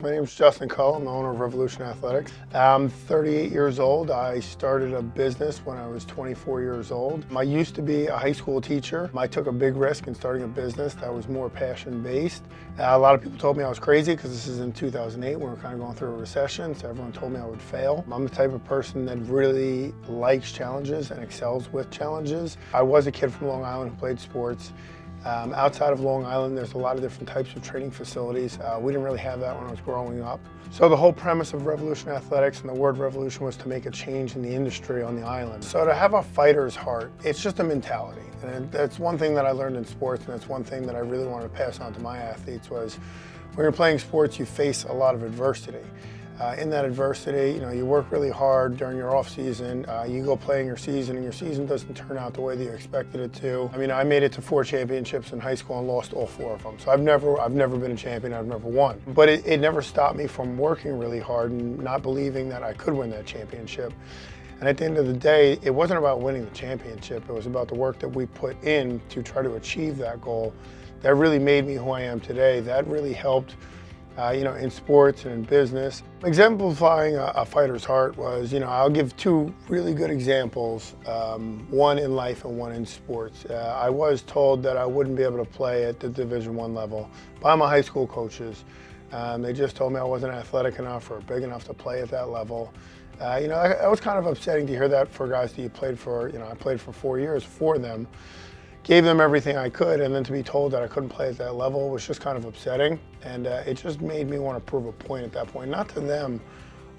My name is Justin Kull. I'm the owner of Revolution Athletics. I'm 38 years old. I started a business when I was 24 years old. I used to be a high school teacher. I took a big risk in starting a business that was more passion-based. A lot of people told me I was crazy because this is in 2008. We were kind of going through a recession, so everyone told me I would fail. I'm the type of person that really likes challenges and excels with challenges. I was a kid from Long Island who played sports. Outside of Long Island, there's a lot of different types of training facilities. We didn't really have that when I was growing up. So the whole premise of Revolution Athletics and the word revolution was to make a change in the industry on the island. So to have a fighter's heart, it's just a mentality. And that's one thing that I learned in sports, and that's one thing that I really wanted to pass on to my athletes was when you're playing sports, you face a lot of adversity. In that adversity, you work really hard during your off season. You go play in your season, and your season doesn't turn out the way that you expected it to. I mean, I made it to 4 championships in high school and lost all 4 of them. So I've never been a champion. I've never won. But it never stopped me from working really hard and not believing that I could win that championship. And at the end of the day, it wasn't about winning the championship. It was about the work that we put in to try to achieve that goal. That really made me who I am today. That really helped. In sports and in business. Exemplifying a fighter's heart was, I'll give 2 really good examples, one in life and one in sports. I was told that I wouldn't be able to play at the Division I level by my high school coaches. They just told me I wasn't athletic enough or big enough to play at that level. That was kind of upsetting to hear that for guys that you played for. I played for 4 years for them. Gave them everything I could, and then to be told that I couldn't play at that level was just kind of upsetting. And it just made me want to prove a point at that point, not to them,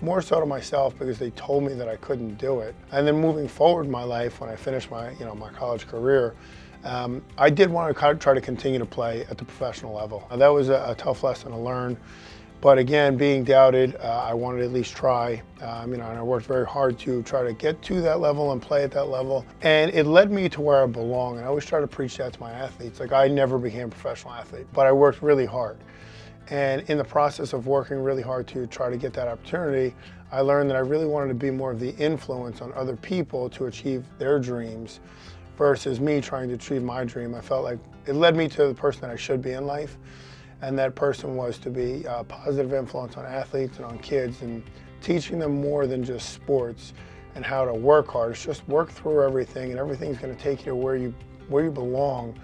more so to myself, because they told me that I couldn't do it. And then moving forward in my life, when I finished my, my college career, I did want to try to continue to play at the professional level. That was a tough lesson to learn. But again, being doubted, I wanted to at least try. And I worked very hard to try to get to that level and play at that level. And it led me to where I belong. And I always try to preach that to my athletes. Like, I never became a professional athlete, but I worked really hard. And in the process of working really hard to try to get that opportunity, I learned that I really wanted to be more of the influence on other people to achieve their dreams versus me trying to achieve my dream. I felt like it led me to the person that I should be in life. And that person was to be a positive influence on athletes and on kids and teaching them more than just sports and how to work hard. It's just work through everything, and everything's going to take you to where you belong.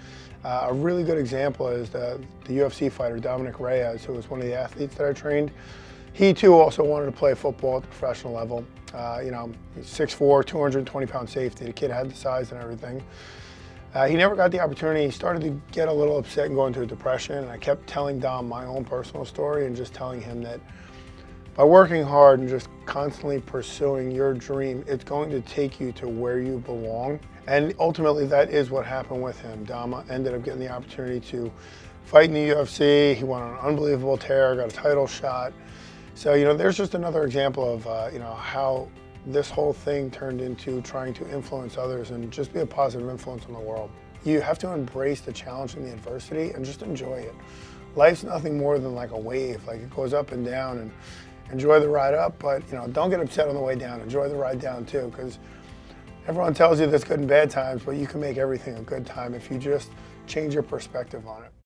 A really good example is the UFC fighter, Dominic Reyes, who was one of the athletes that I trained. He too also wanted to play football at the professional level. He's 6'4", 220-pound safety. The kid had the size and everything. He never got the opportunity. He started to get a little upset and go into a depression. And I kept telling Dom my own personal story and just telling him that by working hard and just constantly pursuing your dream, it's going to take you to where you belong. And ultimately, that is what happened with him. Dom ended up getting the opportunity to fight in the UFC. He went on an unbelievable tear, got a title shot. So, there's just another example of, how this whole thing turned into trying to influence others and just be a positive influence on the world. You have to embrace the challenge and the adversity and just enjoy it. Life's nothing more than like a wave. Like, it goes up and down, and enjoy the ride up, but don't get upset on the way down. Enjoy the ride down too, because everyone tells you there's good and bad times, but you can make everything a good time if you just change your perspective on it.